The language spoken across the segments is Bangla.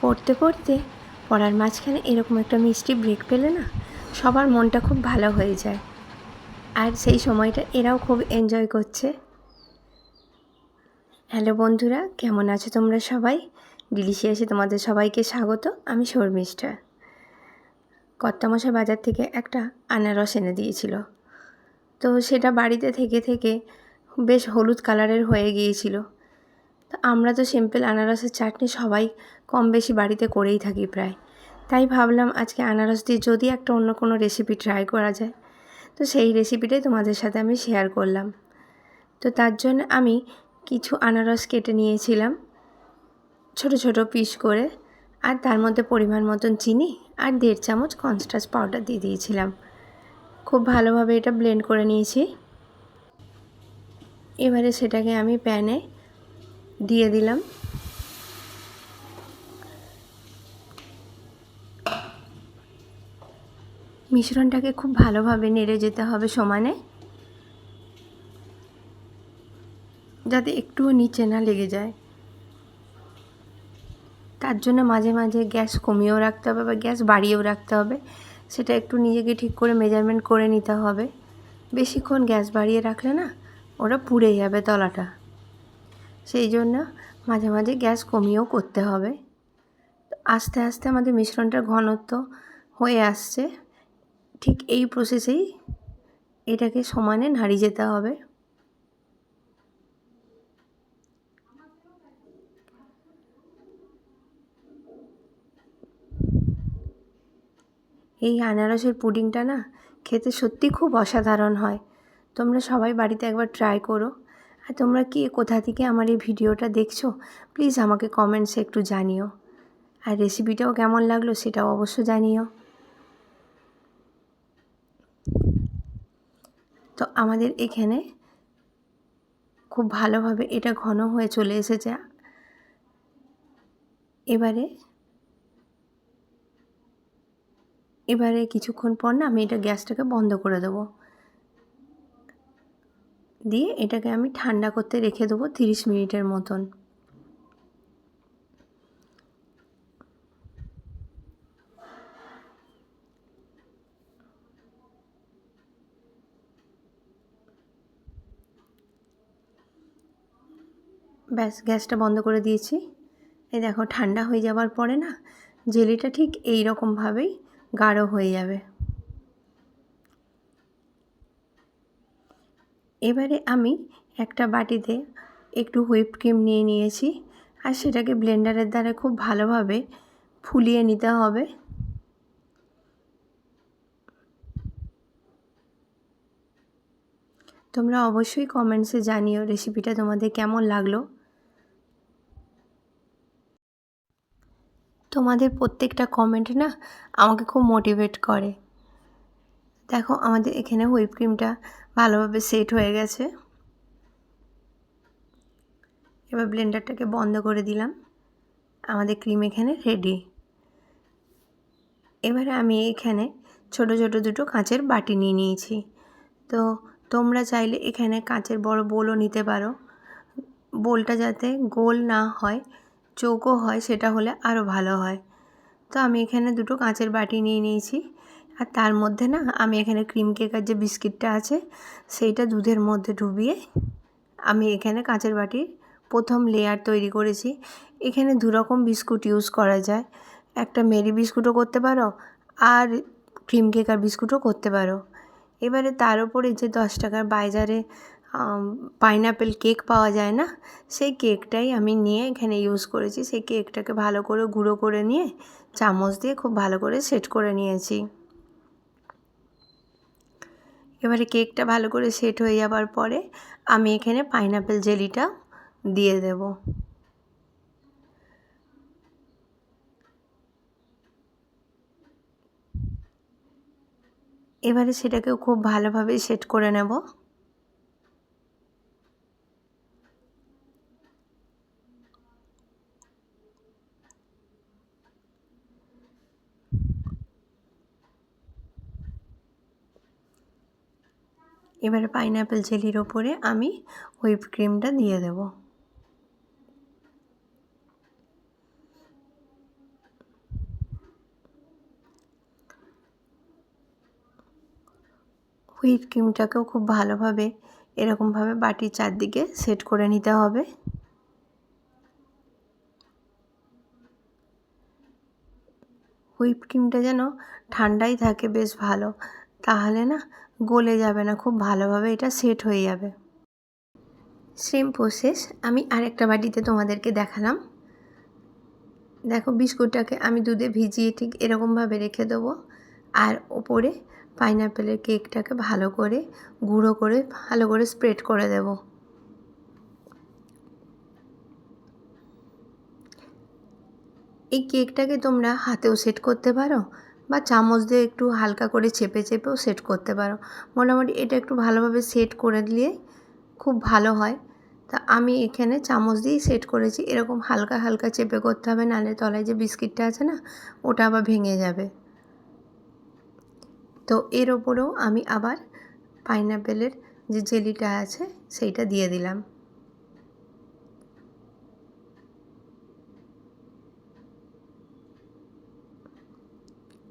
পড়তে পড়তে পড়ার মাঝখানে এরকম একটা মিষ্টি ব্রেক পেলে না সবার মনটা খুব ভালো হয়ে যায়। আর সেই সময়টা এরাও খুব এনজয় করছে। হ্যালো বন্ধুরা, কেমন আছো তোমরা সবাই? ডিলিশিয়াসে তোমাদের সবাইকে স্বাগত। আমি শর্মিষ্ঠা। কর্তামশাই বাজার থেকে একটা আনারস এনে দিয়েছিল, তো সেটা বাড়িতে থেকে থেকে বেশ হলুদ কালারের হয়ে গিয়েছিল। তো আমরা তো সিম্পল আনারসের চাটনি সবাই কম বেশি বাড়িতে করেই থাকি প্রায়। তাই ভাবলাম আজকে আনারস দিয়ে যদি একটা অন্য কোনো রেসিপি ট্রাই করা যায়, তো সেই রেসিপিটাই তোমাদের সাথে আমি শেয়ার করলাম। তো তার জন্য আমি কিছু আনারস কেটে নিয়েছিলাম ছোট ছোট পিস করে, আর তার মধ্যে পরিমাণ মতন চিনি আর 1.5 চামচ কর্নস্টার্চ পাউডার দিয়ে দিয়েছিলাম। খুব ভালোভাবে এটা ব্লেন্ড করে নিয়েছি। এবারে সেটাকে আমি প্যানে দিয়ে দিলাম। মিশ্রণটাকে খুব ভালোভাবে নেড়ে যেতে হবে সমানে, যাতে একটুও নিচে না লেগে যায়। তার জন্য মাঝে মাঝে গ্যাস কমিয়েও রাখতে হবে বা গ্যাস বাড়িয়েও রাখতে হবে। সেটা একটু নিজেকে ঠিক করে মেজারমেন্ট করে নিতে হবে। বেশিক্ষণ গ্যাস বাড়িয়ে রাখলে না ওটা পুড়ে যাবে তলাটা, সেই জন্য মাঝে মাঝে গ্যাস কমিয়েও করতে হবে। আস্তে আস্তে আমাদের মিশ্রণটার ঘনত্ব হয়ে আসছে। ঠিক এই প্রসেসেই এটাকে সমানে নাড়িয়ে যেতে হবে। এই আনারসের পুডিংটা না খেতে সত্যি খুব অসাধারণ হয়। তোমরা সবাই বাড়িতে একবার ট্রাই করো। আর তোমরা কি কোথা থেকে আমার এই ভিডিওটা দেখছো প্লিজ আমাকে কমেন্টসে একটু জানিও। আর রেসিপিটাও কেমন লাগলো সেটাও অবশ্য জানিও। তো আমাদের এখানে খুব ভালোভাবে এটা ঘন হয়ে চলে এসেছে। এবারে কিছুক্ষণ পর না আমি এটা গ্যাসটাকে বন্ধ করে দেবো, দিয়ে এটাকে আমি ঠান্ডা করতে রেখে দেবো 30 মিনিটের মতন। ব্যাস, গ্যাসটা বন্ধ করে দিয়েছি। এই দেখো ঠান্ডা হয়ে যাওয়ার পরে না জেলিটা ঠিক এই রকমভাবেই গাঢ় হয়ে যাবে। এবারে আমি একটা বাটিতে একটু হুইপ ক্রিম নিয়ে নিয়েছি, আর সেটাকে ব্লেন্ডারের দ্বারা খুব ভালোভাবে ফুলিয়ে নিতে হবে। তোমরা অবশ্যই কমেন্টসে জানিও রেসিপিটা তোমাদের কেমন লাগলো। তোমাদের প্রত্যেকটা কমেন্ট না আমাকে খুব মোটিভেট করে। দেখো আমাদের এখানে হুইপ ক্রিমটা ভালোভাবে সেট হয়ে গেছে। এবার ব্লেন্ডারটাকে বন্ধ করে দিলাম। আমাদের ক্রিম এখানে রেডি। এবারে আমি এখানে ছোট ছোট দুটো কাঁচের বাটি নিয়ে নিয়েছি। তো তোমরা চাইলে এখানে কাঁচের বড় বোলও নিতে পারো। বোলটা যাতে গোল না হয়, চৌকো হয়, সেটা হলে আরও ভালো হয়। তো আমি এখানে দুটো কাঁচের বাটি নিয়ে নিয়েছি। আর তার মধ্যে না আমি এখানে ক্রিম কেকের যে বিস্কিটটা আছে সেইটা দুধের মধ্যে ডুবিয়ে আমি এখানে কাঁচের বাটির প্রথম লেয়ার তৈরি করেছি। এখানে দুরকম বিস্কুট ইউজ করা যায়। একটা মেরি বিস্কুটও করতে পারো, আর ক্রিম কেক আর বিস্কুটও করতে পারো। এবারে তার উপরে যে 10 টাকার বাজারে পাইনঅ্যাপেল কেক পাওয়া যায় না, সেই কেকটাই আমি নিয়ে এখানে ইউজ করেছি। সেই কেকটাকে ভালো করে গুঁড়ো করে নিয়ে চামচ দিয়ে খুব ভালো করে সেট করে নিয়েছি। এবারে কেকটা ভালো করে সেট হয়ে যাবার পরে আমি এখানে পাইনঅ্যাপেল জেলিটা দিয়ে দেব। এবারে সেটাকেও খুব ভালোভাবে সেট করে নেব। এবারে পাইনঅ্যাপেল জেলির ওপরে আমি হুইপ ক্রিমটা দিয়ে দেব। হুইপ ক্রিমটাকেও খুব ভালোভাবে এরকমভাবে বাটির চারদিকে সেট করে নিতে হবে। হুইপ ক্রিমটা যেন ঠান্ডাই থাকে বেশ ভালো, তাহলে না গলে যাবে না, খুব ভালোভাবে এটা সেট হয়ে যাবে। সেম প্রসেস আমি আরেকটা বাটিতে তোমাদেরকে দেখালাম। দেখো বিস্কুটটাকে আমি দুধে ভিজিয়ে ঠিক এরকমভাবে রেখে দেবো, আর ওপরে পাইনাপেলের কেকটাকে ভালো করে গুঁড়ো করে ভালো করে স্প্রেড করে দেব। এই কেকটাকে তোমরা হাতেও সেট করতে পারো বা চামচ দিয়ে একটু হালকা করে চেপে চেপেও সেট করতে পারো। মোটামুটি এটা একটু ভালোভাবে সেট করে দিলে খুব ভালো হয়। তা আমি এখানে চামচ দিয়েই সেট করেছি। এরকম হালকা হালকা চেপে করতে হবে, নাহলে তলায় যে বিস্কিটটা আছে না ওটা আবার ভেঙে যাবে। তো এর ওপরেও আমি আবার পাইনাপেলের যে জেলিটা আছে সেইটা দিয়ে দিলাম।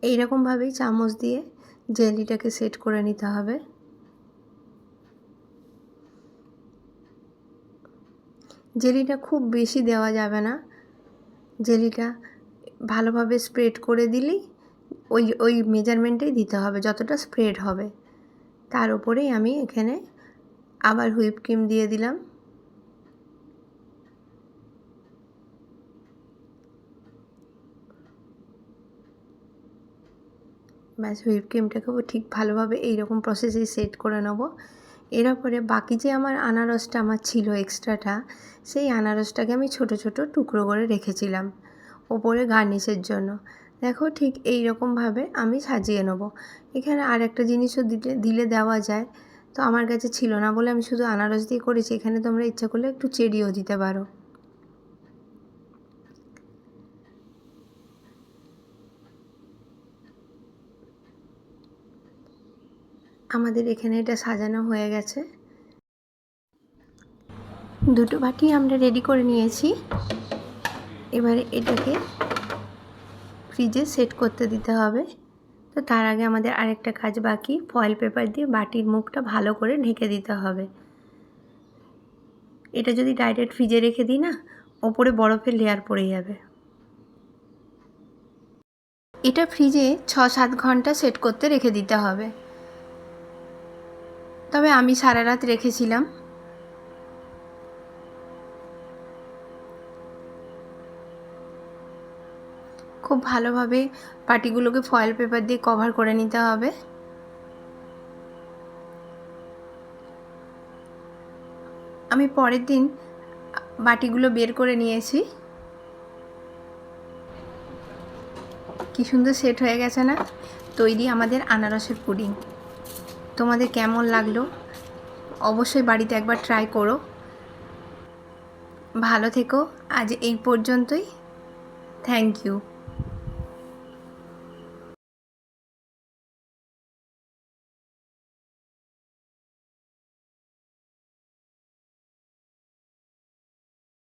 এইরকমভাবেই চামচ দিয়ে জেলিটাকে সেট করে নিতে হবে। জেলিটা খুব বেশি দেওয়া যাবে না, জেলিটা ভালোভাবে স্প্রেড করে দিলেই ওই মেজারমেন্টেই দিতে হবে যতটা স্প্রেড হবে। তার উপরেই আমি এখানে আবার হুইপ ক্রিম দিয়ে দিলাম। ব্যাস হুইপ ক্রিমটাকেও ঠিক ভালোভাবে এইরকম প্রসেসেই সেট করে নেব। এরপরে বাকি যে আনারসটা ছিল এক্সট্রাটা, সেই আনারসটাকে আমি ছোট ছোট টুকরো করে রেখেছিলাম ওপরে গার্নিশের জন্য। দেখো ঠিক এই রকমভাবে আমি সাজিয়ে নেব। এখানে আর একটা জিনিসও দিলে দেওয়া যায়, তো আমার কাছে ছিল না বলে আমি শুধু আনারস দিয়ে করেছি। এখানে তোমরা ইচ্ছা করলে একটু চেরিও দিতে পারো। আমাদের এখানে এটা সাজানো হয়ে গেছে। দুটো বাটি আমরা রেডি করে নিয়েছি। এবারে এটাকে ফ্রিজে সেট করতে দিতে হবে। তো তার আগে আমাদের আরেকটা কাজ বাকি, ফয়েল পেপার দিয়ে বাটির মুখটা ভালো করে ঢেকে দিতে হবে। এটা যদি ডাইরেক্ট ফ্রিজে রেখে দিই না, ওপরে বরফের লেয়ার পড়ে যাবে। এটা ফ্রিজে 6-7 ঘন্টা সেট করতে রেখে দিতে হবে। তবে আমি সারা রাত রেখেছিলাম। খুব ভালোভাবে বাটিগুলোকে ফয়েল পেপার দিয়ে কভার করে নিতে হবে। আমি পরের দিন বাটিগুলো বের করে নিয়েছি। কি সুন্দর সেট হয়ে গেছে না? তৈরি আমাদের আনারসের পুডিং। তোমাদের কেমন লাগলো অবশ্যই বাড়িতে একবার ট্রাই করো। ভালো থেকো। আজ এই পর্যন্তই। Thank you.